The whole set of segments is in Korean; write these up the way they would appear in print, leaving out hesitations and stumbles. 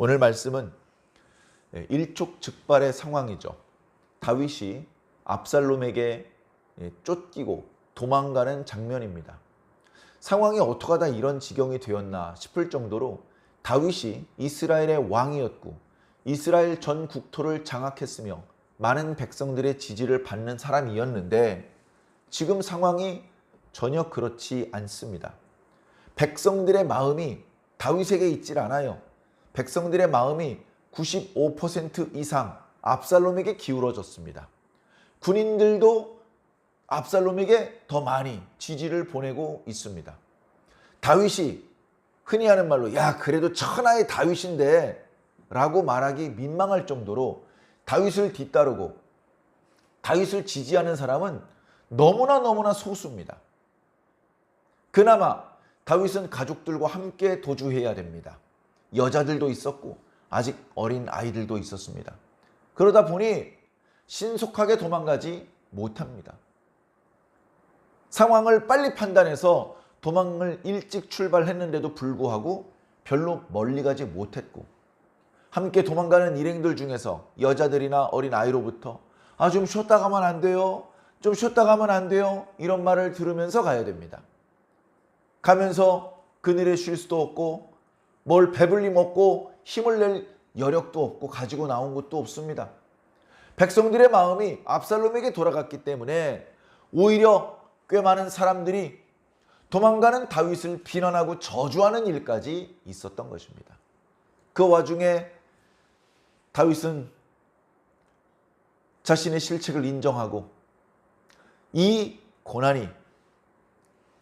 오늘 말씀은 일촉즉발의 상황이죠. 다윗이 압살롬에게 쫓기고 도망가는 장면입니다. 상황이 어떻게 하다 이런 지경이 되었나 싶을 정도로 다윗이 이스라엘의 왕이었고 이스라엘 전 국토를 장악했으며 많은 백성들의 지지를 받는 사람이었는데 지금 상황이 전혀 그렇지 않습니다. 백성들의 마음이 다윗에게 있질 않아요. 백성들의 마음이 95% 이상 압살롬에게 기울어졌습니다. 군인들도 압살롬에게 더 많이 지지를 보내고 있습니다. 다윗이 흔히 하는 말로 야 그래도 천하의 다윗인데 라고 말하기 민망할 정도로 다윗을 뒤따르고 다윗을 지지하는 사람은 너무나 소수입니다. 그나마 다윗은 가족들과 함께 도주해야 됩니다. 여자들도 있었고 아직 어린 아이들도 있었습니다. 그러다 보니 신속하게 도망가지 못합니다. 상황을 빨리 판단해서 도망을 일찍 출발했는데도 불구하고 별로 멀리 가지 못했고 함께 도망가는 일행들 중에서 여자들이나 어린 아이로부터 좀 쉬었다 가면 안 돼요. 좀 쉬었다 가면 안 돼요. 이런 말을 들으면서 가야 됩니다. 가면서 그늘에 쉴 수도 없고 뭘 배불리 먹고 힘을 낼 여력도 없고 가지고 나온 것도 없습니다. 백성들의 마음이 압살롬에게 돌아갔기 때문에 오히려 꽤 많은 사람들이 도망가는 다윗을 비난하고 저주하는 일까지 있었던 것입니다. 그 와중에 다윗은 자신의 실책을 인정하고 이 고난이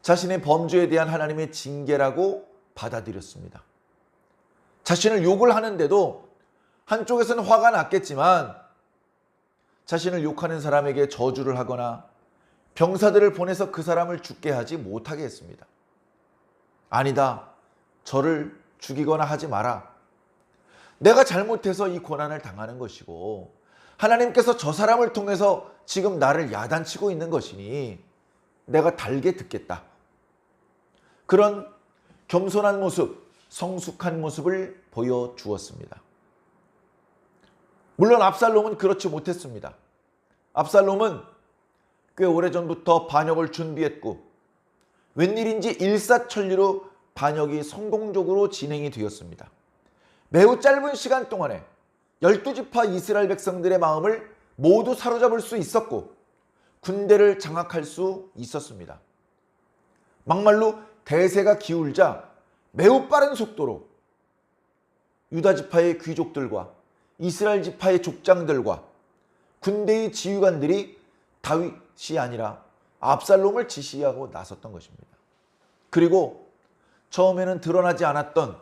자신의 범죄에 대한 하나님의 징계라고 받아들였습니다. 자신을 욕을 하는데도 한쪽에서는 화가 났겠지만 자신을 욕하는 사람에게 저주를 하거나 병사들을 보내서 그 사람을 죽게 하지 못하게 했습니다. 아니다. 저를 죽이거나 하지 마라. 내가 잘못해서 이 고난을 당하는 것이고 하나님께서 저 사람을 통해서 지금 나를 야단치고 있는 것이니 내가 달게 듣겠다. 그런 겸손한 모습, 성숙한 모습을 보여주었습니다. 물론 압살롬은 그렇지 못했습니다. 압살롬은 꽤 오래전부터 반역을 준비했고 웬일인지 일사천리로 반역이 성공적으로 진행이 되었습니다. 매우 짧은 시간 동안에 12지파 이스라엘 백성들의 마음을 모두 사로잡을 수 있었고 군대를 장악할 수 있었습니다. 막말로 대세가 기울자 매우 빠른 속도로 유다 지파의 귀족들과 이스라엘 지파의 족장들과 군대의 지휘관들이 다윗이 아니라 압살롬을 지시하고 나섰던 것입니다. 그리고 처음에는 드러나지 않았던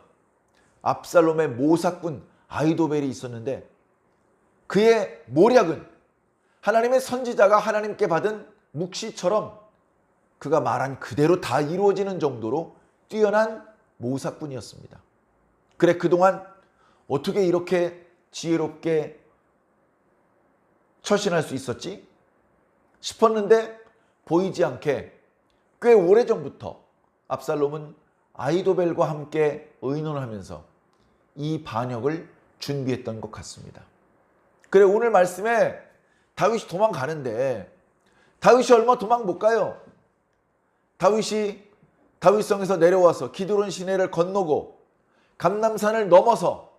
압살롬의 모사꾼 아히도벨이 있었는데 그의 모략은 하나님의 선지자가 하나님께 받은 묵시처럼 그가 말한 그대로 다 이루어지는 정도로 뛰어난 모사꾼이었습니다. 그래 그동안 어떻게 이렇게 지혜롭게 처신할 수 있었지? 싶었는데 보이지 않게 꽤 오래전부터 압살롬은 아히도벨과 함께 의논하면서 이 반역을 준비했던 것 같습니다. 그래 오늘 말씀에 다윗이 도망가는데 다윗이 얼마 도망 못 가요. 다윗이 다윗성에서 내려와서 기드론 시내를 건너고 감람산을 넘어서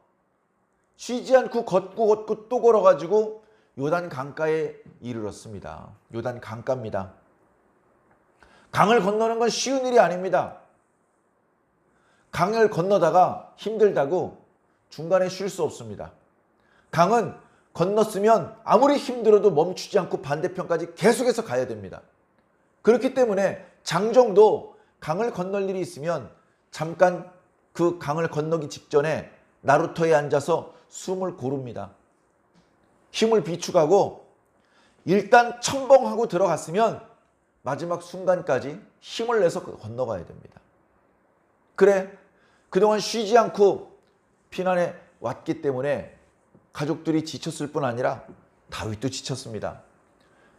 쉬지 않고 걷고 또 걸어가지고 요단 강가에 이르렀습니다. 요단 강가입니다. 강을 건너는 건 쉬운 일이 아닙니다. 강을 건너다가 힘들다고 중간에 쉴 수 없습니다. 강은 건넜으면 아무리 힘들어도 멈추지 않고 반대편까지 계속해서 가야 됩니다. 그렇기 때문에 장정도 강을 건널 일이 있으면 잠깐 그 강을 건너기 직전에 나루터에 앉아서 숨을 고릅니다. 힘을 비축하고 일단 첨벙하고 들어갔으면 마지막 순간까지 힘을 내서 건너가야 됩니다. 그래 그동안 쉬지 않고 피난해 왔기 때문에 가족들이 지쳤을 뿐 아니라 다윗도 지쳤습니다.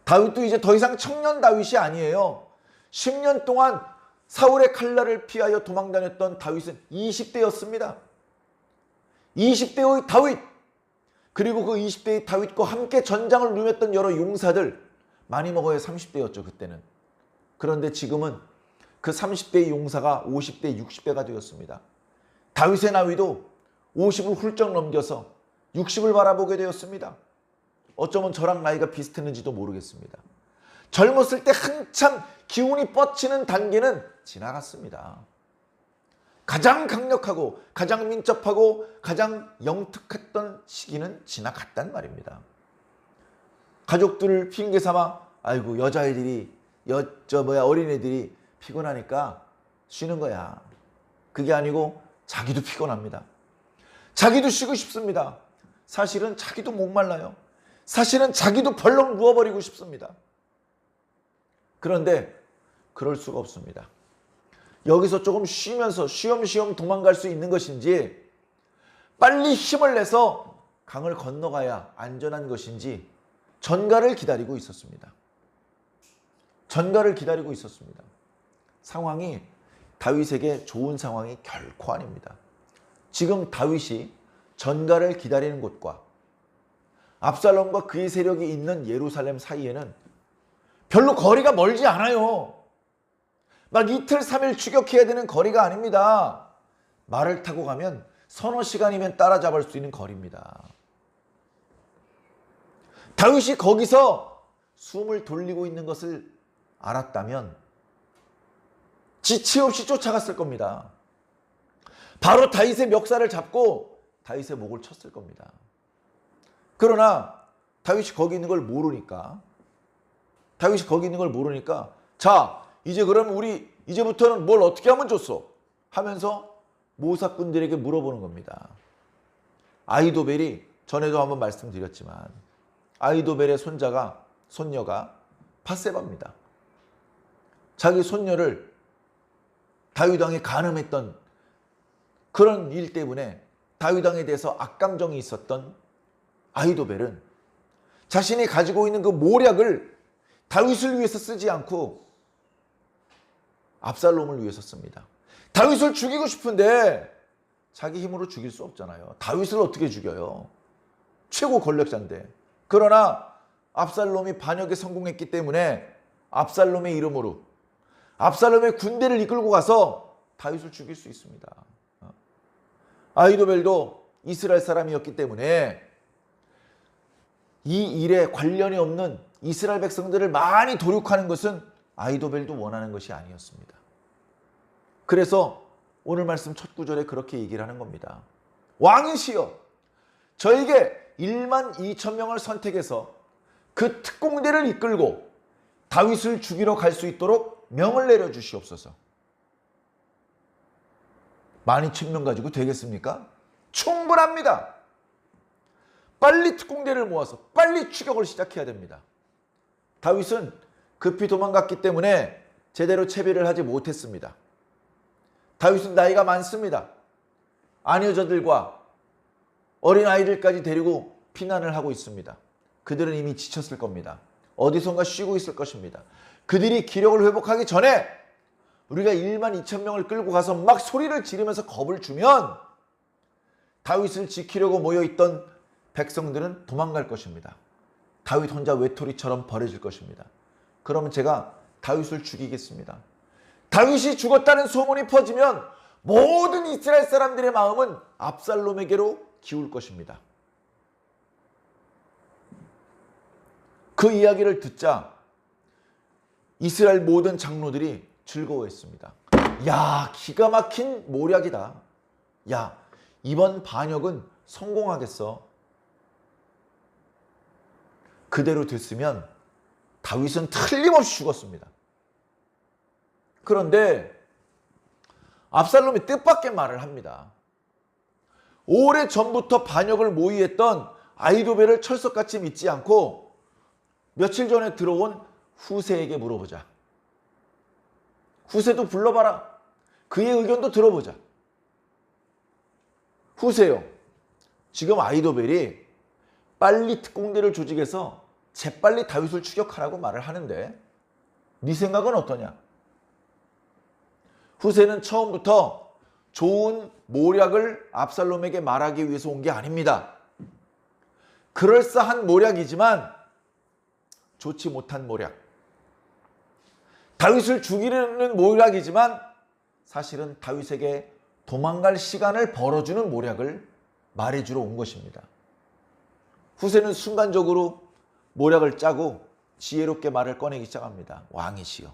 다윗도 이제 더 이상 청년 다윗이 아니에요. 10년 동안 사울의 칼날을 피하여 도망다녔던 다윗은 20대였습니다. 20대의 다윗, 그리고 그 20대의 다윗과 함께 전장을 누볐던 여러 용사들, 많이 먹어야 30대였죠 그때는. 그런데 지금은 그 30대의 용사가 50대, 60대가 되었습니다. 다윗의 나이도 50을 훌쩍 넘겨서 60을 바라보게 되었습니다. 어쩌면 저랑 나이가 비슷했는지도 모르겠습니다. 젊었을 때 한참 기운이 뻗치는 단계는 지나갔습니다. 가장 강력하고 가장 민첩하고 가장 영특했던 시기는 지나갔단 말입니다. 가족들을 핑계 삼아 아이고 여자애들이 어린애들이 피곤하니까 쉬는 거야. 그게 아니고 자기도 피곤합니다. 자기도 쉬고 싶습니다. 사실은 자기도 목말라요. 사실은 자기도 벌렁 누워버리고 싶습니다. 그런데 그럴 수가 없습니다. 여기서 조금 쉬면서 쉬엄쉬엄 도망갈 수 있는 것인지, 빨리 힘을 내서 강을 건너가야 안전한 것인지 전가를 기다리고 있었습니다. 전가를 기다리고 있었습니다. 상황이 다윗에게 좋은 상황이 결코 아닙니다. 지금 다윗이 전가를 기다리는 곳과 압살롬과 그의 세력이 있는 예루살렘 사이에는 별로 거리가 멀지 않아요. 막 이틀 3일 추격해야 되는 거리가 아닙니다. 말을 타고 가면 서너 시간이면 따라잡을 수 있는 거리입니다. 다윗이 거기서 숨을 돌리고 있는 것을 알았다면 지체 없이 쫓아갔을 겁니다. 바로 다윗의 멱살을 잡고 다윗의 목을 쳤을 겁니다. 그러나 다윗이 거기 있는 걸 모르니까 자, 이제 그럼 우리 이제부터는 뭘 어떻게 하면 좋소? 하면서 모사꾼들에게 물어보는 겁니다. 아히도벨이, 전에도 한번 말씀드렸지만 아히도벨의 손녀가 밧세바입니다. 자기 손녀를 다윗 왕이 간음했던 그런 일 때문에 다윗 왕에 대해서 악감정이 있었던 아히도벨은 자신이 가지고 있는 그 모략을 다윗을 위해서 쓰지 않고 압살롬을 위해서 씁니다. 다윗을 죽이고 싶은데 자기 힘으로 죽일 수 없잖아요. 다윗을 어떻게 죽여요? 최고 권력자인데. 그러나 압살롬이 반역에 성공했기 때문에 압살롬의 이름으로 압살롬의 군대를 이끌고 가서 다윗을 죽일 수 있습니다. 아히도벨도 이스라엘 사람이었기 때문에 이 일에 관련이 없는 이스라엘 백성들을 많이 도륙하는 것은 아히도벨도 원하는 것이 아니었습니다. 그래서 오늘 말씀 첫 구절에 그렇게 얘기를 하는 겁니다. 왕이시여, 저에게 1만 2천 명을 선택해서 그 특공대를 이끌고 다윗을 죽이러 갈 수 있도록 명을 내려주시옵소서. 12,000명 가지고 되겠습니까? 충분합니다. 빨리 특공대를 모아서 빨리 추격을 시작해야 됩니다. 다윗은 급히 도망갔기 때문에 제대로 채비를 하지 못했습니다. 다윗은 나이가 많습니다. 아녀자들과 어린아이들까지 데리고 피난을 하고 있습니다. 그들은 이미 지쳤을 겁니다. 어디선가 쉬고 있을 것입니다. 그들이 기력을 회복하기 전에 우리가 1만 2천 명을 끌고 가서 막 소리를 지르면서 겁을 주면 다윗을 지키려고 모여있던 백성들은 도망갈 것입니다. 다윗 혼자 외톨이처럼 버려질 것입니다. 그러면 제가 다윗을 죽이겠습니다. 다윗이 죽었다는 소문이 퍼지면 모든 이스라엘 사람들의 마음은 압살롬에게로 기울 것입니다. 그 이야기를 듣자 이스라엘 모든 장로들이 즐거워했습니다. 야, 기가 막힌 모략이다. 야, 이번 반역은 성공하겠어. 그대로 됐으면 다윗은 틀림없이 죽었습니다. 그런데 압살롬이 뜻밖의 말을 합니다. 오래전부터 반역을 모의했던 아히도벨을 철석같이 믿지 않고 며칠 전에 들어온 후세에게 물어보자. 후세도 불러봐라. 그의 의견도 들어보자. 후세요, 지금 아히도벨이 빨리 특공대를 조직해서 재빨리 다윗을 추격하라고 말을 하는데 네 생각은 어떠냐? 후세는 처음부터 좋은 모략을 압살롬에게 말하기 위해서 온 게 아닙니다. 그럴싸한 모략이지만 좋지 못한 모략. 다윗을 죽이려는 모략이지만 사실은 다윗에게 도망갈 시간을 벌어주는 모략을 말해주러 온 것입니다. 후세는 순간적으로 모략을 짜고 지혜롭게 말을 꺼내기 시작합니다. 왕이시여,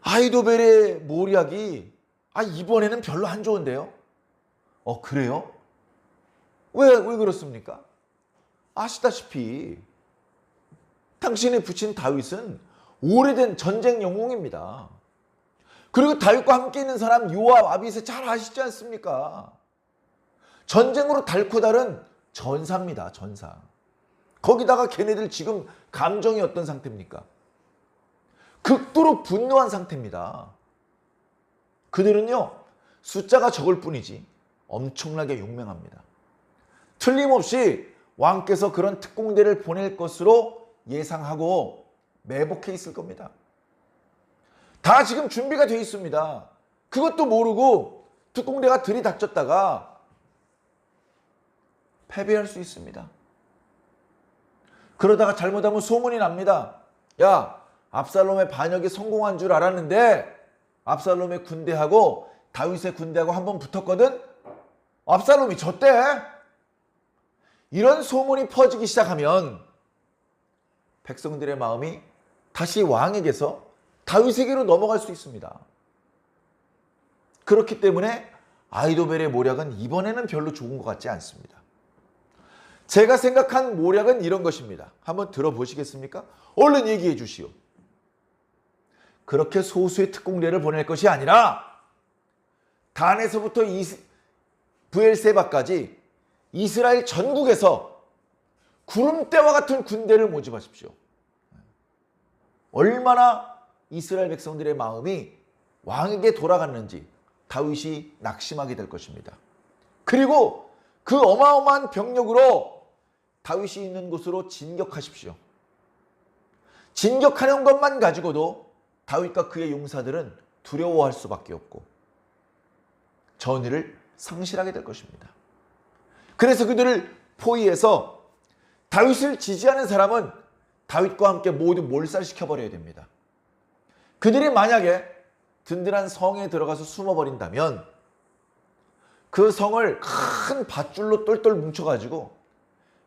아히도벨의 모략이 이번에는 별로 안 좋은데요? 그래요? 왜 그렇습니까? 아시다시피 당신의 부친 다윗은 오래된 전쟁 영웅입니다. 그리고 다윗과 함께 있는 사람 요압, 아비새 잘 아시지 않습니까? 전쟁으로 닳고 닳은 전사입니다. 전사. 거기다가 걔네들 지금 감정이 어떤 상태입니까? 극도로 분노한 상태입니다. 그들은요, 숫자가 적을 뿐이지 엄청나게 용맹합니다. 틀림없이 왕께서 그런 특공대를 보낼 것으로 예상하고 매복해 있을 겁니다. 다 지금 준비가 되어 있습니다. 그것도 모르고 특공대가 들이닥쳤다가 패배할 수 있습니다. 그러다가 잘못하면 소문이 납니다. 야, 압살롬의 반역이 성공한 줄 알았는데 압살롬의 군대하고 다윗의 군대하고 한번 붙었거든? 압살롬이 졌대? 이런 소문이 퍼지기 시작하면 백성들의 마음이 다시 왕에게서 다윗에게로 넘어갈 수 있습니다. 그렇기 때문에 아히도벨의 모략은 이번에는 별로 좋은 것 같지 않습니다. 제가 생각한 모략은 이런 것입니다. 한번 들어보시겠습니까? 얼른 얘기해 주시오. 그렇게 소수의 특공대를 보낼 것이 아니라 단에서부터 브엘세바까지 이스라엘 전국에서 구름대와 같은 군대를 모집하십시오. 얼마나 이스라엘 백성들의 마음이 왕에게 돌아갔는지 다윗이 낙심하게 될 것입니다. 그리고 그 어마어마한 병력으로 다윗이 있는 곳으로 진격하십시오. 진격하는 것만 가지고도 다윗과 그의 용사들은 두려워할 수밖에 없고 전의를 상실하게 될 것입니다. 그래서 그들을 포위해서 다윗을 지지하는 사람은 다윗과 함께 모두 몰살시켜버려야 됩니다. 그들이 만약에 든든한 성에 들어가서 숨어버린다면 그 성을 큰 밧줄로 똘똘 뭉쳐가지고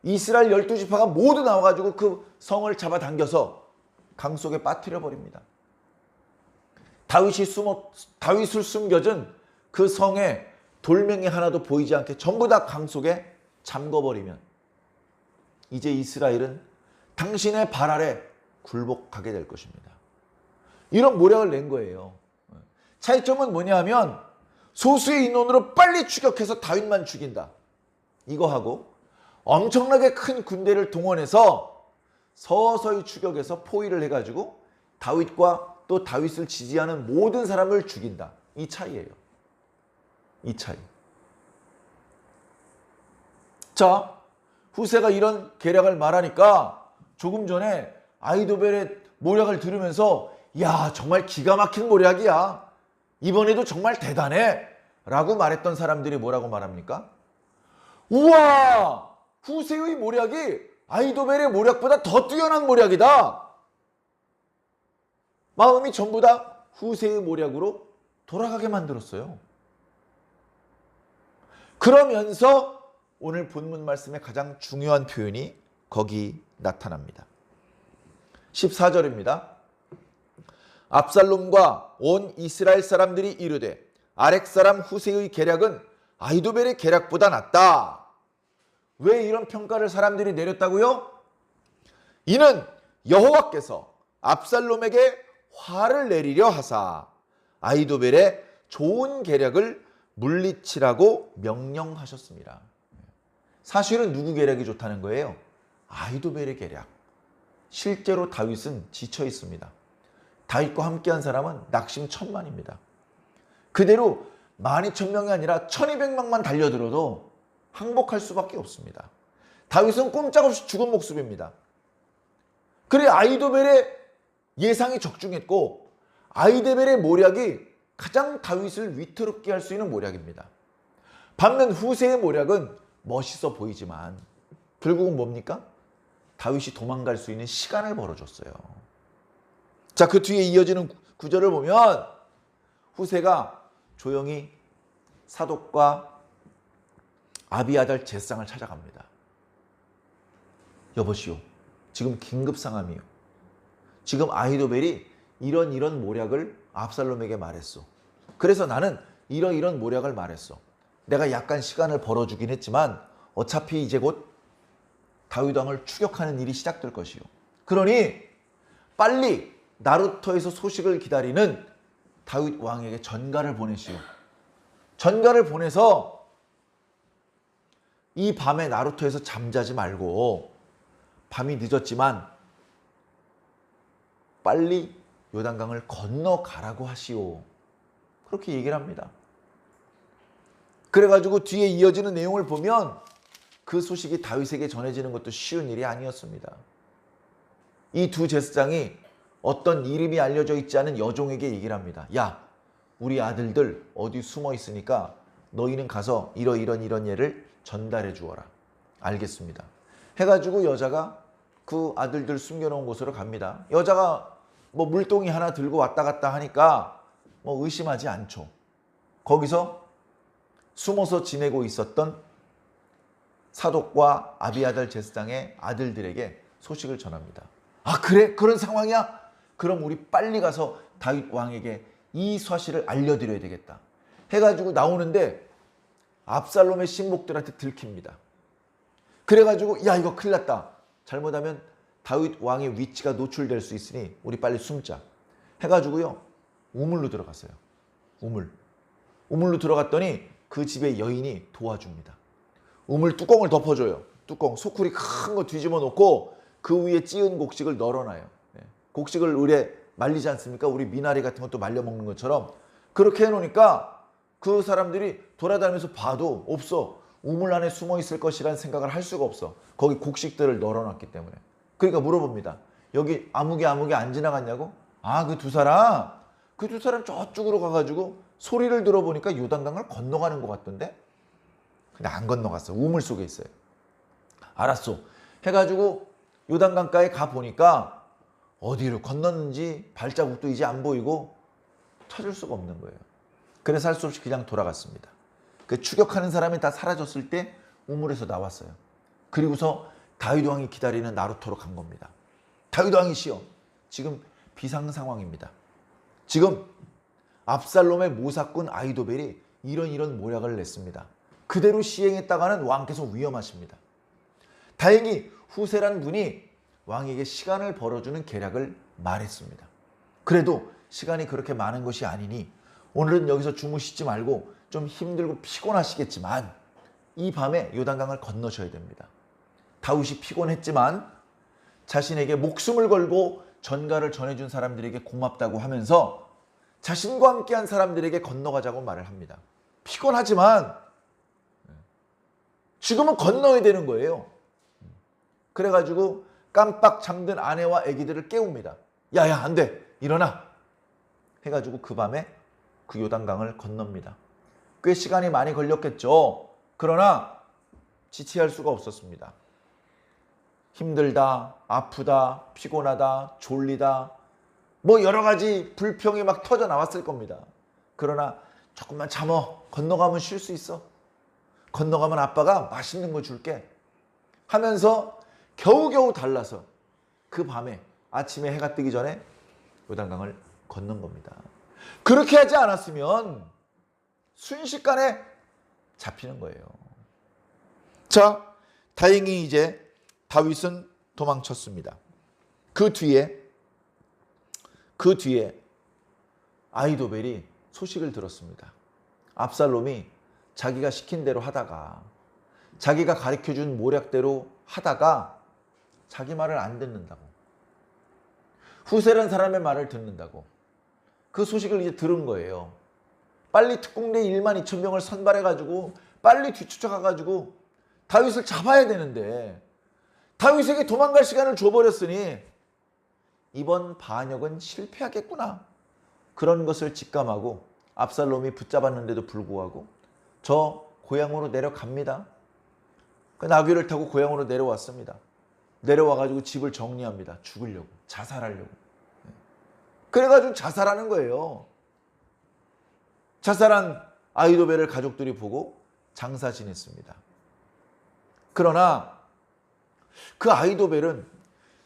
이스라엘 12지파가 모두 나와가지고 그 성을 잡아당겨서 강속에 빠뜨려버립니다. 다윗을 숨겨준 그 성에 돌멩이 하나도 보이지 않게 전부 다 강속에 잠궈버리면 이제 이스라엘은 당신의 발 아래 굴복하게 될 것입니다. 이런 모략을 낸 거예요. 차이점은 뭐냐 하면 소수의 인원으로 빨리 추격해서 다윗만 죽인다. 이거하고 엄청나게 큰 군대를 동원해서 서서히 추격해서 포위를 해가지고 다윗과 또 다윗을 지지하는 모든 사람을 죽인다. 이 차이예요. 이 차이. 자, 후세가 이런 계략을 말하니까 조금 전에 아히도벨의 모략을 들으면서 야, 정말 기가 막힌 모략이야. 이번에도 정말 대단해. 라고 말했던 사람들이 뭐라고 말합니까? 우와! 후세의 모략이 아히도벨의 모략보다 더 뛰어난 모략이다. 마음이 전부 다 후세의 모략으로 돌아가게 만들었어요. 그러면서 오늘 본문 말씀의 가장 중요한 표현이 거기 나타납니다. 14절입니다. 압살롬과 온 이스라엘 사람들이 이르되 아렉 사람 후세의 계략은 아히도벨의 계략보다 낫다. 왜 이런 평가를 사람들이 내렸다고요? 이는 여호와께서 압살롬에게 화를 내리려 하사 아히도벨의 좋은 계략을 물리치라고 명령하셨습니다. 사실은 누구 계략이 좋다는 거예요? 아히도벨의 계략. 실제로 다윗은 지쳐 있습니다. 다윗과 함께한 사람은 낙심천만입니다. 그대로 12,000명이 아니라 1200명만 달려들어도 항복할 수밖에 없습니다. 다윗은 꼼짝없이 죽은 목숨입니다. 그래 아히도벨의 예상이 적중했고 아히도벨의 모략이 가장 다윗을 위태롭게 할 수 있는 모략입니다. 반면 후세의 모략은 멋있어 보이지만 결국은 뭡니까? 다윗이 도망갈 수 있는 시간을 벌어줬어요. 자, 그 뒤에 이어지는 구절을 보면 후세가 조용히 사독과 아비아달 제사장을 찾아갑니다. 여보시오, 지금 긴급 상황이요. 지금 아히도벨이 이런 모략을 압살롬에게 말했어. 그래서 나는 이런 모략을 말했어. 내가 약간 시간을 벌어주긴 했지만 어차피 이제 곧 다윗 왕을 추격하는 일이 시작될 것이요. 그러니 빨리 나루터에서 소식을 기다리는 다윗 왕에게 전가를 보내시오. 전가를 보내서 이 밤에 나루터에서 잠자지 말고 밤이 늦었지만 빨리 요단강을 건너가라고 하시오. 그렇게 얘기를 합니다. 그래가지고 뒤에 이어지는 내용을 보면 그 소식이 다윗에게 전해지는 것도 쉬운 일이 아니었습니다. 이 두 제사장이 어떤 이름이 알려져 있지 않은 여종에게 얘기를 합니다. 야, 우리 아들들 어디 숨어 있으니까 너희는 가서 이런 예를 전달해 주어라. 알겠습니다. 해가지고 여자가 그 아들들 숨겨놓은 곳으로 갑니다. 여자가 뭐 물동이 하나 들고 왔다 갔다 하니까 뭐 의심하지 않죠. 거기서 숨어서 지내고 있었던 사독과 아비아달 제사장의 아들들에게 소식을 전합니다. 아, 그래? 그런 상황이야? 그럼 우리 빨리 가서 다윗 왕에게 이 사실을 알려드려야 되겠다. 해가지고 나오는데 압살롬의 신복들한테 들킵니다. 그래가지고 야, 이거 큰일 났다. 잘못하면 다윗 왕의 위치가 노출될 수 있으니 우리 빨리 숨자. 해가지고요, 우물로 들어갔어요. 우물로 들어갔더니 그 집의 여인이 도와줍니다. 우물 뚜껑을 덮어줘요. 뚜껑, 소쿠리 큰 거 뒤집어 놓고 그 위에 찌은 곡식을 널어놔요. 곡식을 을에 말리지 않습니까? 우리 미나리 같은 것도 말려 먹는 것처럼 그렇게 해놓으니까 그 사람들이 돌아다니면서 봐도 없어. 우물 안에 숨어 있을 것이라는 생각을 할 수가 없어. 거기 곡식들을 널어놨기 때문에. 그러니까 물어봅니다. 여기 아무개 안 지나갔냐고? 아, 그 두 사람 저쪽으로 가가지고 소리를 들어보니까 요단강을 건너가는 것 같던데? 근데 안 건너갔어. 우물 속에 있어요. 알았어. 해가지고 요단강가에 가보니까 어디로 건넜는지 발자국도 이제 안 보이고 찾을 수가 없는 거예요. 그래서 할 수 없이 그냥 돌아갔습니다. 그 추격하는 사람이 다 사라졌을 때 우물에서 나왔어요. 그리고서 다윗 왕이 기다리는 나루터로 간 겁니다. 다윗 왕이시여, 지금 비상 상황입니다. 지금 압살롬의 모사꾼 아히도벨이 이런 모략을 냈습니다. 그대로 시행했다가는 왕께서 위험하십니다. 다행히 후세란 분이 왕에게 시간을 벌어주는 계략을 말했습니다. 그래도 시간이 그렇게 많은 것이 아니니 오늘은 여기서 주무시지 말고 좀 힘들고 피곤하시겠지만 이 밤에 요단강을 건너셔야 됩니다. 다윗이 피곤했지만 자신에게 목숨을 걸고 전가를 전해준 사람들에게 고맙다고 하면서 자신과 함께한 사람들에게 건너가자고 말을 합니다. 피곤하지만 지금은 건너야 되는 거예요. 그래가지고 깜빡 잠든 아내와 아기들을 깨웁니다. 야야, 안 돼, 일어나 해가지고 그 밤에 그 요단강을 건넙니다. 꽤 시간이 많이 걸렸겠죠. 그러나 지체할 수가 없었습니다. 힘들다, 아프다, 피곤하다, 졸리다, 뭐 여러 가지 불평이 막 터져 나왔을 겁니다. 그러나 조금만 참어, 건너가면 쉴 수 있어, 건너가면 아빠가 맛있는 거 줄게 하면서 겨우겨우 달라서 그 밤에 아침에 해가 뜨기 전에 요단강을 건넌 겁니다. 그렇게 하지 않았으면 순식간에 잡히는 거예요. 자, 다행히 이제 다윗은 도망쳤습니다. 그 뒤에 아히도벨이 소식을 들었습니다. 압살롬이 자기가 시킨 대로 하다가, 자기가 가르쳐준 모략대로 하다가 자기 말을 안 듣는다고, 후세라는 사람의 말을 듣는다고, 그 소식을 이제 들은 거예요. 빨리 특공대 1만 2천 명을 선발해가지고 빨리 뒤쫓아가가지고 다윗을 잡아야 되는데 다윗에게 도망갈 시간을 줘버렸으니 이번 반역은 실패하겠구나, 그런 것을 직감하고 압살롬이 붙잡았는데도 불구하고 저 고향으로 내려갑니다. 그 나귀를 타고 고향으로 내려왔습니다. 내려와가지고 집을 정리합니다. 죽으려고, 자살하려고. 그래가지고 자살하는 거예요. 자살한 아히도벨을 가족들이 보고 장사 지냈습니다. 그러나 그 아히도벨은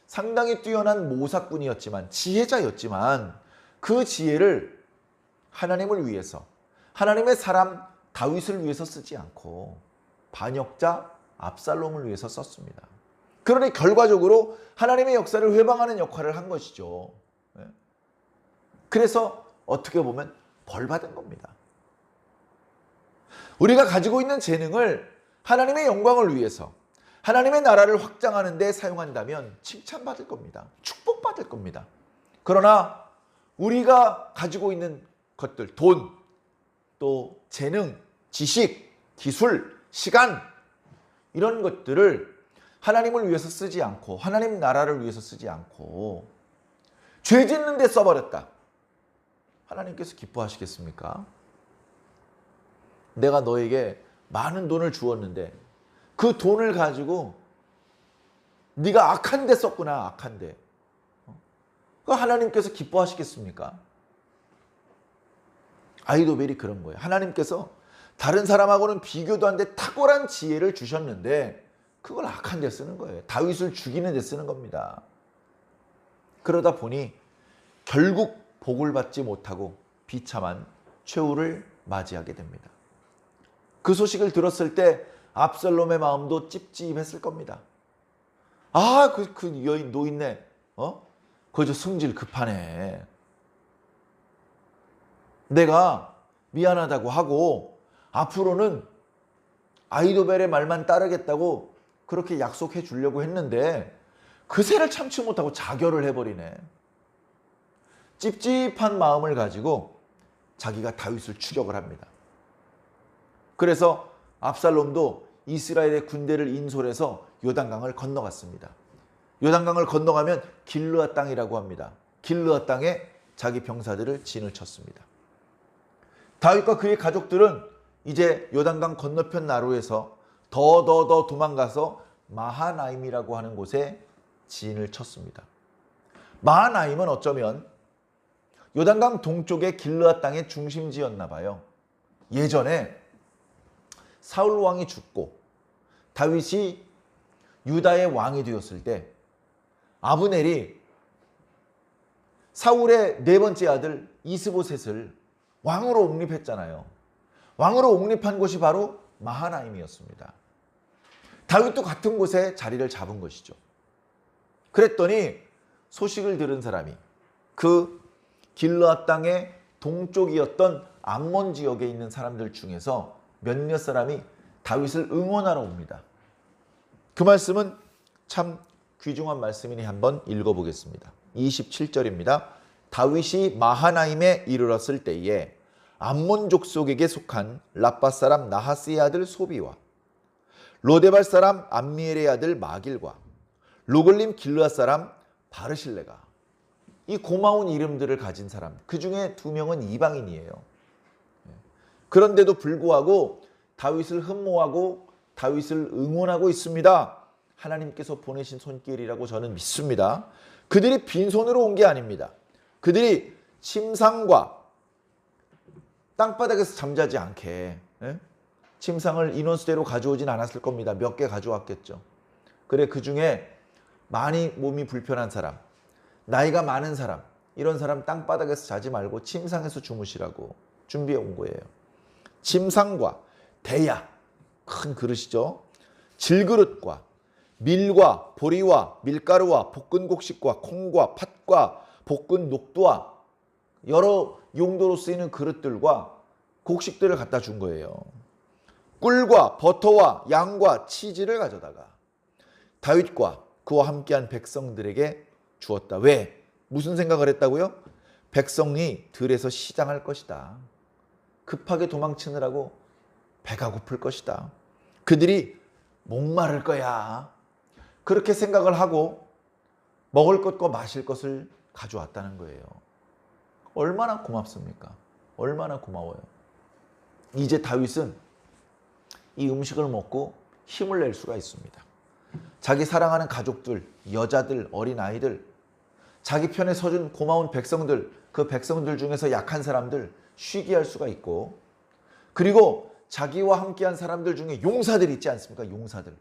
상당히 뛰어난 모사꾼이었지만, 지혜자였지만 그 지혜를 하나님을 위해서, 하나님의 사람 다윗을 위해서 쓰지 않고 반역자 압살롬을 위해서 썼습니다. 그러니 결과적으로 하나님의 역사를 회방하는 역할을 한 것이죠. 그래서 어떻게 보면 벌 받은 겁니다. 우리가 가지고 있는 재능을 하나님의 영광을 위해서, 하나님의 나라를 확장하는 데 사용한다면 칭찬받을 겁니다. 축복받을 겁니다. 그러나 우리가 가지고 있는 것들, 돈, 또 재능, 지식, 기술, 시간, 이런 것들을 하나님을 위해서 쓰지 않고, 하나님 나라를 위해서 쓰지 않고 죄 짓는 데 써버렸다. 하나님께서 기뻐하시겠습니까? 내가 너에게 많은 돈을 주었는데 그 돈을 가지고 네가 악한 데 썼구나. 악한 데. 그 하나님께서 기뻐하시겠습니까? 아히도벨이 그런 거예요. 하나님께서 다른 사람하고는 비교도 안 돼 탁월한 지혜를 주셨는데 그걸 악한 데 쓰는 거예요. 다윗을 죽이는 데 쓰는 겁니다. 그러다 보니 결국 복을 받지 못하고 비참한 최후를 맞이하게 됩니다. 그 소식을 들었을 때 압살롬의 마음도 찝찝했을 겁니다. 아, 그 여인 노인네, 그저 성질 급하네. 내가 미안하다고 하고 앞으로는 아히도벨의 말만 따르겠다고 그렇게 약속해 주려고 했는데 그새를 참지 못하고 자결을 해버리네. 찝찝한 마음을 가지고 자기가 다윗을 추격을 합니다. 그래서 압살롬도 이스라엘의 군대를 인솔해서 요단강을 건너갔습니다. 요단강을 건너가면 길르앗 땅이라고 합니다. 길르앗 땅에 자기 병사들을 진을 쳤습니다. 다윗과 그의 가족들은 이제 요단강 건너편 나루에서 더 도망가서 마하나임이라고 하는 곳에 진을 쳤습니다. 마하나임은 어쩌면 요단강 동쪽의 길르앗 땅의 중심지였나 봐요. 예전에 사울 왕이 죽고 다윗이 유다의 왕이 되었을 때 아브넬이 사울의 네 번째 아들 이스보셋을 왕으로 옹립했잖아요. 왕으로 옹립한 곳이 바로 마하나임이었습니다. 다윗도 같은 곳에 자리를 잡은 것이죠. 그랬더니 소식을 들은 사람이 그 길르앗 땅의 동쪽이었던 암몬 지역에 있는 사람들 중에서 몇몇 사람이 다윗을 응원하러 옵니다. 그 말씀은 참 귀중한 말씀이니 한번 읽어보겠습니다. 27절입니다. 다윗이 마하나임에 이르렀을 때에 암몬 족속에게 속한 라빠 사람 나하스의 아들 소비와 로데발 사람 암미엘의 아들 마길과 로글림 길르앗 사람 바르실레가, 이 고마운 이름들을 가진 사람, 그 중에 2명은 이방인이에요. 그런데도 불구하고 다윗을 흠모하고 다윗을 응원하고 있습니다. 하나님께서 보내신 손길이라고 저는 믿습니다. 그들이 빈손으로 온 게 아닙니다. 그들이 침상과 땅바닥에서 잠자지 않게 침상을 인원수대로 가져오진 않았을 겁니다. 몇 개 가져왔겠죠. 그래, 그 중에 많이 몸이 불편한 사람, 나이가 많은 사람, 이런 사람 땅바닥에서 자지 말고 침상에서 주무시라고 준비해 온 거예요. 침상과 대야, 큰 그릇이죠. 질그릇과 밀과 보리와 밀가루와 볶은 곡식과 콩과 팥과 볶은 녹두와 여러 용도로 쓰이는 그릇들과 곡식들을 갖다 준 거예요. 꿀과 버터와 양과 치즈를 가져다가 다윗과 그와 함께한 백성들에게 주었다. 왜? 무슨 생각을 했다고요? 백성이 들에서 시장할 것이다. 급하게 도망치느라고 배가 고플 것이다. 그들이 목마를 거야. 그렇게 생각을 하고 먹을 것과 마실 것을 가져왔다는 거예요. 얼마나 고맙습니까? 얼마나 고마워요. 이제 다윗은 이 음식을 먹고 힘을 낼 수가 있습니다. 자기 사랑하는 가족들, 여자들, 어린아이들, 자기 편에 서준 고마운 백성들, 그 백성들 중에서 약한 사람들 쉬게 할 수가 있고, 그리고 자기와 함께한 사람들 중에 용사들 있지 않습니까? 용사들.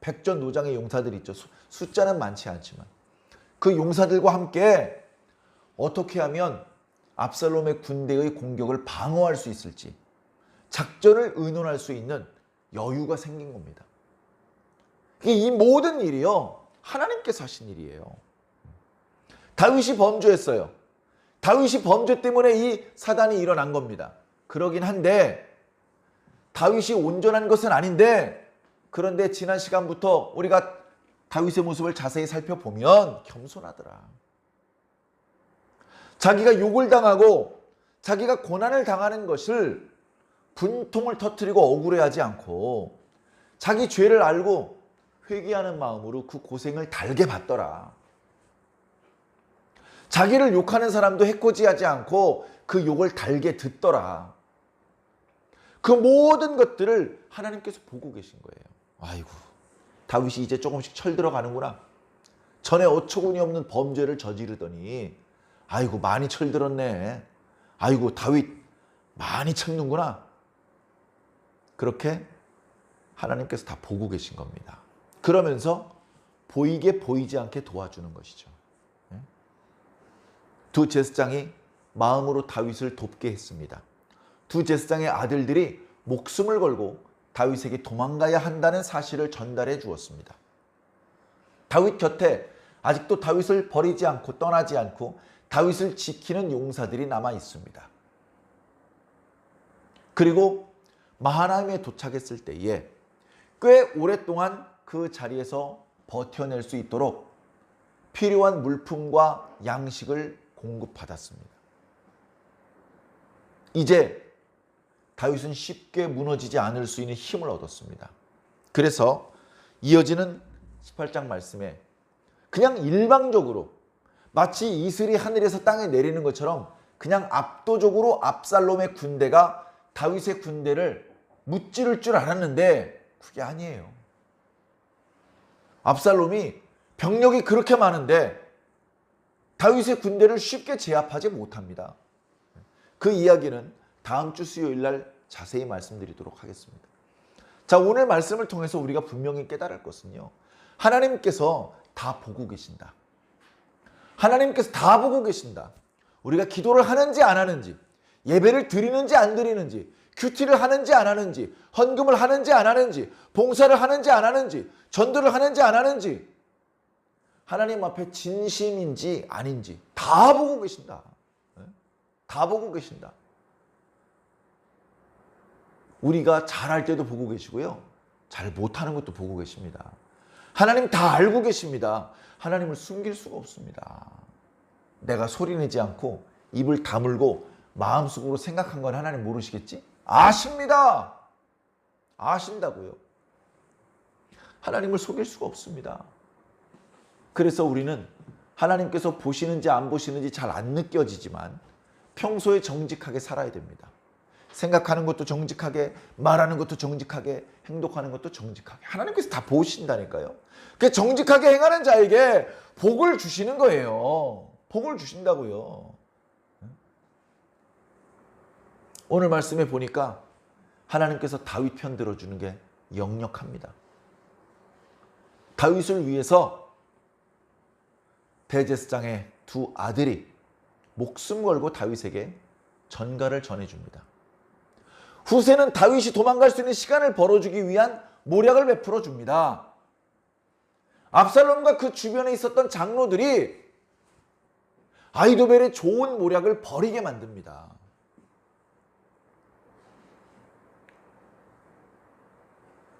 백전노장의 용사들 있죠. 숫자는 많지 않지만 그 용사들과 함께 어떻게 하면 압살롬의 군대의 공격을 방어할 수 있을지 작전을 의논할 수 있는 여유가 생긴 겁니다. 이 모든 일이요, 하나님께서 하신 일이에요. 다윗이 범죄했어요. 다윗이 범죄 때문에 이 사단이 일어난 겁니다. 그러긴 한데 다윗이 온전한 것은 아닌데, 그런데 지난 시간부터 우리가 다윗의 모습을 자세히 살펴보면 겸손하더라. 자기가 욕을 당하고 자기가 고난을 당하는 것을 분통을 터뜨리고 억울해하지 않고 자기 죄를 알고 회개하는 마음으로 그 고생을 달게 받더라. 자기를 욕하는 사람도 해코지하지 않고 그 욕을 달게 듣더라. 그 모든 것들을 하나님께서 보고 계신 거예요. 아이고, 다윗이 이제 조금씩 철들어가는구나. 전에 어처구니 없는 범죄를 저지르더니 아이고 많이 철들었네. 아이고 다윗 많이 참는구나. 그렇게 하나님께서 다 보고 계신 겁니다. 그러면서 보이게 보이지 않게 도와주는 것이죠. 두 제사장이 마음으로 다윗을 돕게 했습니다. 두 제사장의 아들들이 목숨을 걸고 다윗에게 도망가야 한다는 사실을 전달해 주었습니다. 다윗 곁에 아직도 다윗을 버리지 않고 떠나지 않고 다윗을 지키는 용사들이 남아 있습니다. 그리고 마하나임에 도착했을 때에 꽤 오랫동안 그 자리에서 버텨낼 수 있도록 필요한 물품과 양식을 공급받았습니다. 이제 다윗은 쉽게 무너지지 않을 수 있는 힘을 얻었습니다. 그래서 이어지는 18장 말씀에 그냥 일방적으로 마치 이슬이 하늘에서 땅에 내리는 것처럼 그냥 압도적으로 압살롬의 군대가 다윗의 군대를 무찌를 줄 알았는데 그게 아니에요. 압살롬이 병력이 그렇게 많은데 다윗의 군대를 쉽게 제압하지 못합니다. 그 이야기는 다음 주 수요일 날 자세히 말씀드리도록 하겠습니다. 자, 오늘 말씀을 통해서 우리가 분명히 깨달을 것은요, 하나님께서 다 보고 계신다. 하나님께서 다 보고 계신다. 우리가 기도를 하는지 안 하는지, 예배를 드리는지 안 드리는지, 큐티를 하는지 안 하는지, 헌금을 하는지 안 하는지, 봉사를 하는지 안 하는지, 전도를 하는지 안 하는지, 하나님 앞에 진심인지 아닌지 다 보고 계신다. 다 보고 계신다. 우리가 잘할 때도 보고 계시고요, 잘 못하는 것도 보고 계십니다. 하나님 다 알고 계십니다. 하나님을 숨길 수가 없습니다. 내가 소리내지 않고 입을 다물고 마음속으로 생각한 건 하나님 모르시겠지? 아십니다. 아신다고요. 하나님을 속일 수가 없습니다. 그래서 우리는 하나님께서 보시는지 안 보시는지 잘 안 느껴지지만 평소에 정직하게 살아야 됩니다. 생각하는 것도 정직하게, 말하는 것도 정직하게, 행동하는 것도 정직하게. 하나님께서 다 보신다니까요. 그 정직하게 행하는 자에게 복을 주시는 거예요. 복을 주신다고요. 오늘 말씀에 보니까 하나님께서 다윗 편 들어주는 게 역력합니다. 다윗을 위해서 대제사장의 두 아들이 목숨 걸고 다윗에게 전가를 전해줍니다. 후세는 다윗이 도망갈 수 있는 시간을 벌어주기 위한 모략을 베풀어 줍니다. 압살롬과 그 주변에 있었던 장로들이 아히도벨의 좋은 모략을 버리게 만듭니다.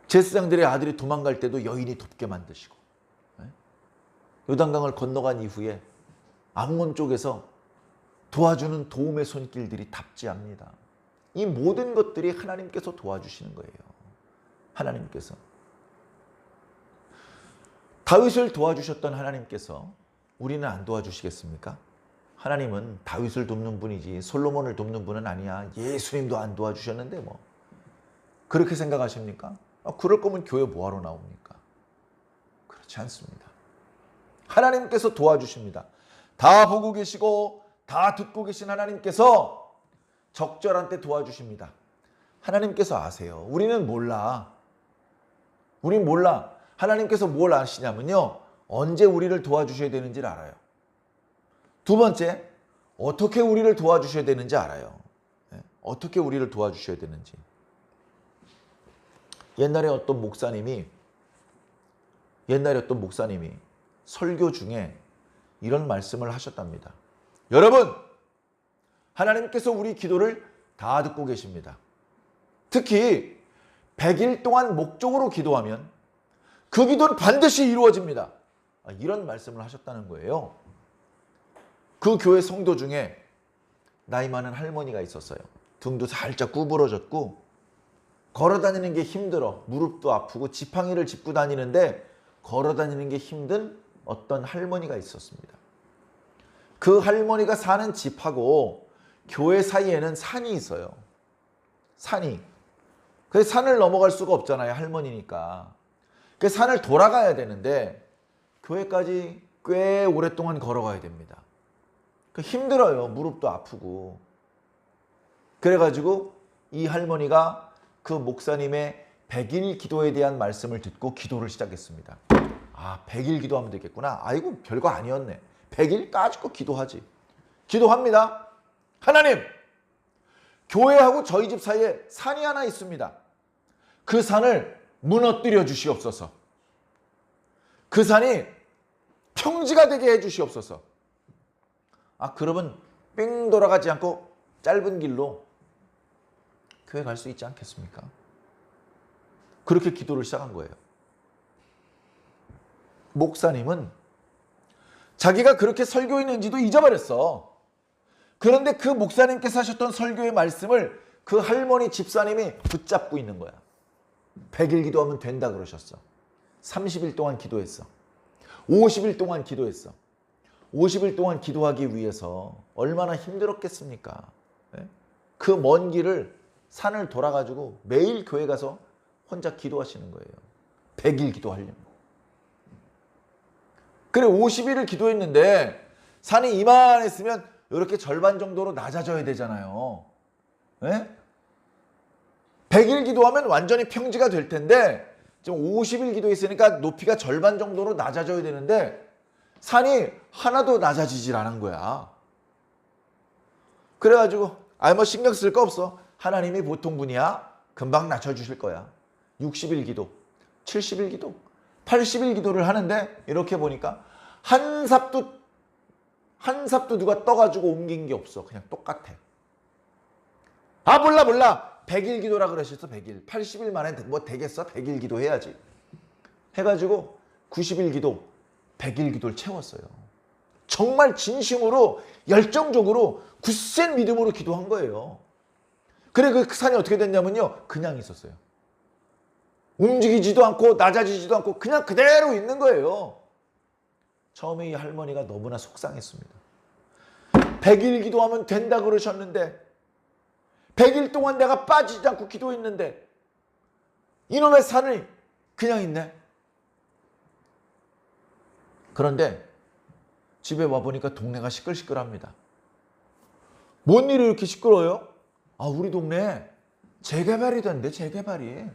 제사장들의 아들이 도망갈 때도 여인이 돕게 만드시고, 요단강을 건너간 이후에 암몬 쪽에서 도와주는 도움의 손길들이 답지합니다. 이 모든 것들이 하나님께서 도와주시는 거예요. 하나님께서. 다윗을 도와주셨던 하나님께서 우리는 안 도와주시겠습니까? 하나님은 다윗을 돕는 분이지 솔로몬을 돕는 분은 아니야. 예수님도 안 도와주셨는데 뭐. 그렇게 생각하십니까? 그럴 거면 교회 뭐하러 나옵니까? 그렇지 않습니다. 하나님께서 도와주십니다. 다 보고 계시고 다 듣고 계신 하나님께서 적절한 때 도와주십니다. 하나님께서 아세요. 우리는 몰라. 우린 몰라. 하나님께서 뭘 아시냐면요. 언제 우리를 도와주셔야 되는지를 알아요. 두 번째, 어떻게 우리를 도와주셔야 되는지 알아요. 어떻게 우리를 도와주셔야 되는지. 옛날에 어떤 목사님이 설교 중에 이런 말씀을 하셨답니다. 여러분, 하나님께서 우리 기도를 다 듣고 계십니다. 특히 100일 동안 목적으로 기도하면 그 기도는 반드시 이루어집니다. 이런 말씀을 하셨다는 거예요. 그 교회 성도 중에 나이 많은 할머니가 있었어요. 등도 살짝 구부러졌고 걸어다니는 게 힘들어. 무릎도 아프고 지팡이를 짚고 다니는데 걸어다니는 게 힘든 어떤 할머니가 있었습니다. 그 할머니가 사는 집하고 교회 사이에는 산이 있어요. 산이. 그래서 산을 넘어갈 수가 없잖아요. 할머니니까. 그 산을 돌아가야 되는데 교회까지 꽤 오랫동안 걸어가야 됩니다. 힘들어요. 무릎도 아프고. 그래가지고 이 할머니가 그 목사님의 100일 기도에 대한 말씀을 듣고 기도를 시작했습니다. 100일 기도하면 되겠구나. 아이고 별거 아니었네. 100일 까짓거 기도하지. 기도합니다. 하나님, 교회하고 저희 집 사이에 산이 하나 있습니다. 그 산을 무너뜨려 주시옵소서. 그 산이 평지가 되게 해 주시옵소서. 그러면 뺑 돌아가지 않고 짧은 길로 교회 갈 수 있지 않겠습니까? 그렇게 기도를 시작한 거예요. 목사님은 자기가 그렇게 설교했는지도 잊어버렸어. 그런데 그 목사님께서 하셨던 설교의 말씀을 그 할머니 집사님이 붙잡고 있는 거야. 100일 기도하면 된다 그러셨어. 30일 동안 기도했어. 50일 동안 기도했어. 50일 동안 기도하기 위해서 얼마나 힘들었겠습니까? 그 먼 길을 산을 돌아가지고 매일 교회 가서 혼자 기도하시는 거예요. 100일 기도하려면. 그래 50일을 기도했는데 산이 이만했으면 이렇게 절반 정도로 낮아져야 되잖아요. 100일 기도하면 완전히 평지가 될 텐데 지금 50일 기도했으니까 높이가 절반 정도로 낮아져야 되는데 산이 하나도 낮아지질 않은 거야. 그래가지고 뭐 신경 쓸 거 없어. 하나님이 보통 분이야. 금방 낮춰주실 거야. 60일 기도, 70일 기도, 80일 기도를 하는데 이렇게 보니까 한 삽도 누가 떠가지고 옮긴 게 없어. 그냥 똑같아. 몰라. 100일 기도라 그러셨어. 100일. 80일 만에 뭐 되겠어? 100일 기도 해야지. 해가지고 90일 기도, 100일 기도를 채웠어요. 정말 진심으로 열정적으로 굳센 믿음으로 기도한 거예요. 그래 그 산이 어떻게 됐냐면요. 그냥 있었어요. 움직이지도 않고 낮아지지도 않고 그냥 그대로 있는 거예요. 처음에 이 할머니가 너무나 속상했습니다. 100일 기도하면 된다 그러셨는데 100일 동안 내가 빠지지 않고 기도했는데 이놈의 산을 그냥 있네. 그런데 집에 와보니까 동네가 시끌시끌합니다. 뭔 일이 이렇게 시끄러워요? 우리 동네 재개발이 된대. 재개발이.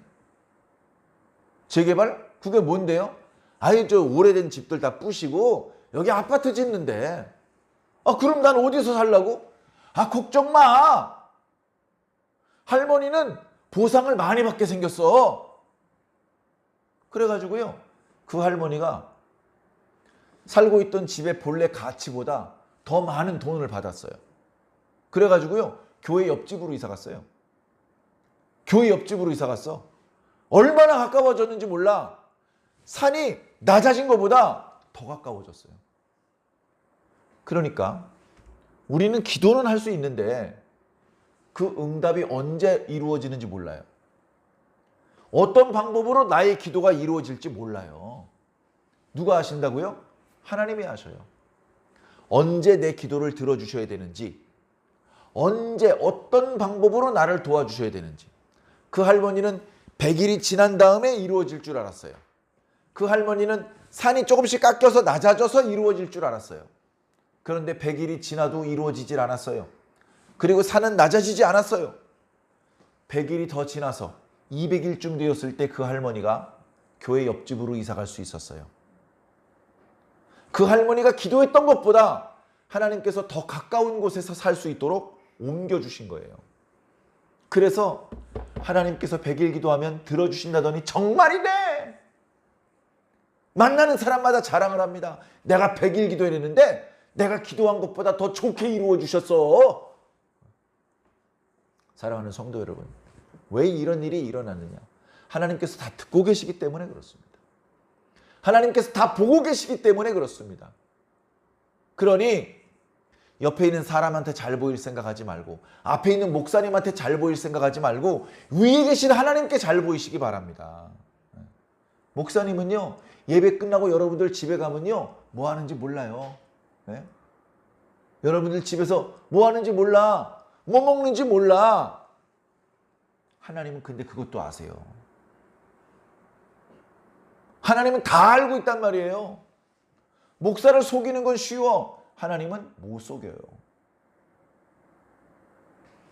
재개발? 그게 뭔데요? 저 오래된 집들 다 부시고 여기 아파트 짓는데. 그럼 난 어디서 살라고? 걱정 마. 할머니는 보상을 많이 받게 생겼어. 그래가지고요. 그 할머니가 살고 있던 집의 본래 가치보다 더 많은 돈을 받았어요. 그래가지고요. 교회 옆집으로 이사 갔어요. 교회 옆집으로 이사 갔어. 얼마나 가까워졌는지 몰라. 산이 낮아진 것보다 더 가까워졌어요. 그러니까 우리는 기도는 할 수 있는데 그 응답이 언제 이루어지는지 몰라요. 어떤 방법으로 나의 기도가 이루어질지 몰라요. 누가 아신다고요? 하나님이 아셔요. 언제 내 기도를 들어주셔야 되는지, 언제 어떤 방법으로 나를 도와주셔야 되는지. 그 할머니는 100일이 지난 다음에 이루어질 줄 알았어요. 그 할머니는 산이 조금씩 깎여서 낮아져서 이루어질 줄 알았어요. 그런데 100일이 지나도 이루어지질 않았어요. 그리고 산은 낮아지지 않았어요. 100일이 더 지나서 200일쯤 되었을 때 그 할머니가 교회 옆집으로 이사 갈 수 있었어요. 그 할머니가 기도했던 것보다 하나님께서 더 가까운 곳에서 살 수 있도록 옮겨주신 거예요. 그래서 하나님께서 100일 기도하면 들어주신다더니 정말이네! 만나는 사람마다 자랑을 합니다. 내가 100일 기도했는데 내가 기도한 것보다 더 좋게 이루어 주셨어. 사랑하는 성도 여러분, 왜 이런 일이 일어났느냐? 하나님께서 다 듣고 계시기 때문에 그렇습니다. 하나님께서 다 보고 계시기 때문에 그렇습니다. 그러니 옆에 있는 사람한테 잘 보일 생각하지 말고, 앞에 있는 목사님한테 잘 보일 생각하지 말고 위에 계신 하나님께 잘 보이시기 바랍니다. 목사님은요, 예배 끝나고 여러분들 집에 가면요, 뭐 하는지 몰라요. 네? 여러분들 집에서 뭐 하는지 몰라. 뭐 먹는지 몰라. 하나님은 근데 그것도 아세요. 하나님은 다 알고 있단 말이에요. 목사를 속이는 건 쉬워. 하나님은 못 속여요.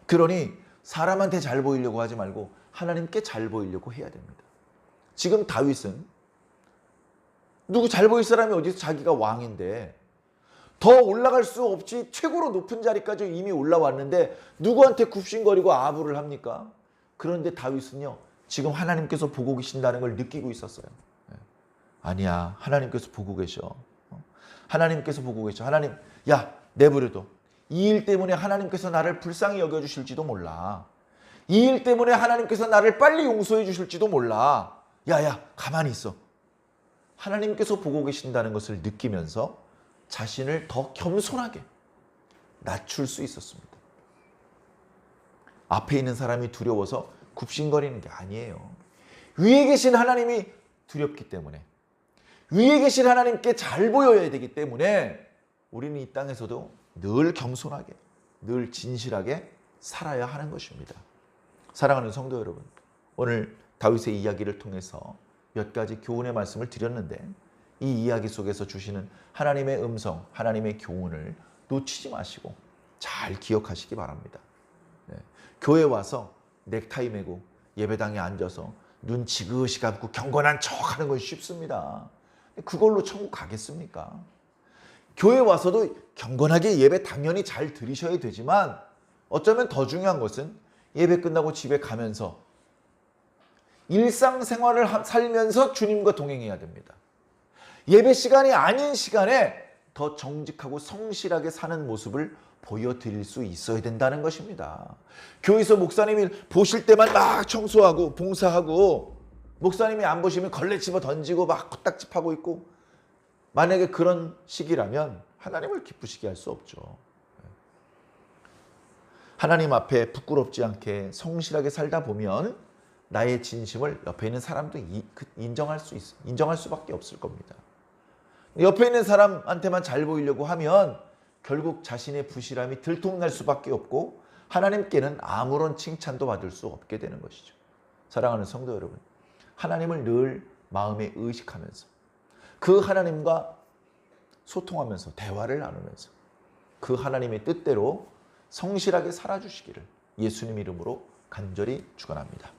그러니 사람한테 잘 보이려고 하지 말고 하나님께 잘 보이려고 해야 됩니다. 지금 다윗은 누구 잘 보일 사람이 어디서, 자기가 왕인데 더 올라갈 수 없이 최고로 높은 자리까지 이미 올라왔는데 누구한테 굽신거리고 아부를 합니까? 그런데 다윗은요, 지금 하나님께서 보고 계신다는 걸 느끼고 있었어요. 아니야, 하나님께서 보고 계셔. 하나님께서 보고 계셔. 하나님, 야, 내버려둬. 이 일 때문에 하나님께서 나를 불쌍히 여겨주실지도 몰라. 이 일 때문에 하나님께서 나를 빨리 용서해 주실지도 몰라. 야야, 가만히 있어. 하나님께서 보고 계신다는 것을 느끼면서 자신을 더 겸손하게 낮출 수 있었습니다. 앞에 있는 사람이 두려워서 굽신거리는 게 아니에요. 위에 계신 하나님이 두렵기 때문에, 위에 계신 하나님께 잘 보여야 되기 때문에 우리는 이 땅에서도 늘 겸손하게, 늘 진실하게 살아야 하는 것입니다. 사랑하는 성도 여러분, 오늘 다윗의 이야기를 통해서 몇 가지 교훈의 말씀을 드렸는데, 이 이야기 속에서 주시는 하나님의 음성, 하나님의 교훈을 놓치지 마시고 잘 기억하시기 바랍니다. 네. 교회 와서 넥타이 매고 예배당에 앉아서 눈 지그시 감고 경건한 척하는 건 쉽습니다. 그걸로 천국 가겠습니까? 교회 와서도 경건하게 예배 당연히 잘 드리셔야 되지만, 어쩌면 더 중요한 것은 예배 끝나고 집에 가면서 일상생활을 살면서 주님과 동행해야 됩니다. 예배 시간이 아닌 시간에 더 정직하고 성실하게 사는 모습을 보여드릴 수 있어야 된다는 것입니다. 교회에서 목사님이 보실 때만 막 청소하고 봉사하고, 목사님이 안 보시면 걸레 집어 던지고 막 코딱지파고 있고, 만약에 그런 식이라면 하나님을 기쁘시게 할 수 없죠. 하나님 앞에 부끄럽지 않게 성실하게 살다 보면 나의 진심을 옆에 있는 사람도 인정할 수밖에 없을 겁니다. 옆에 있는 사람한테만 잘 보이려고 하면 결국 자신의 부실함이 들통날 수밖에 없고 하나님께는 아무런 칭찬도 받을 수 없게 되는 것이죠. 사랑하는 성도 여러분, 하나님을 늘 마음에 의식하면서 그 하나님과 소통하면서 대화를 나누면서 그 하나님의 뜻대로 성실하게 살아주시기를 예수님 이름으로 간절히 축원합니다.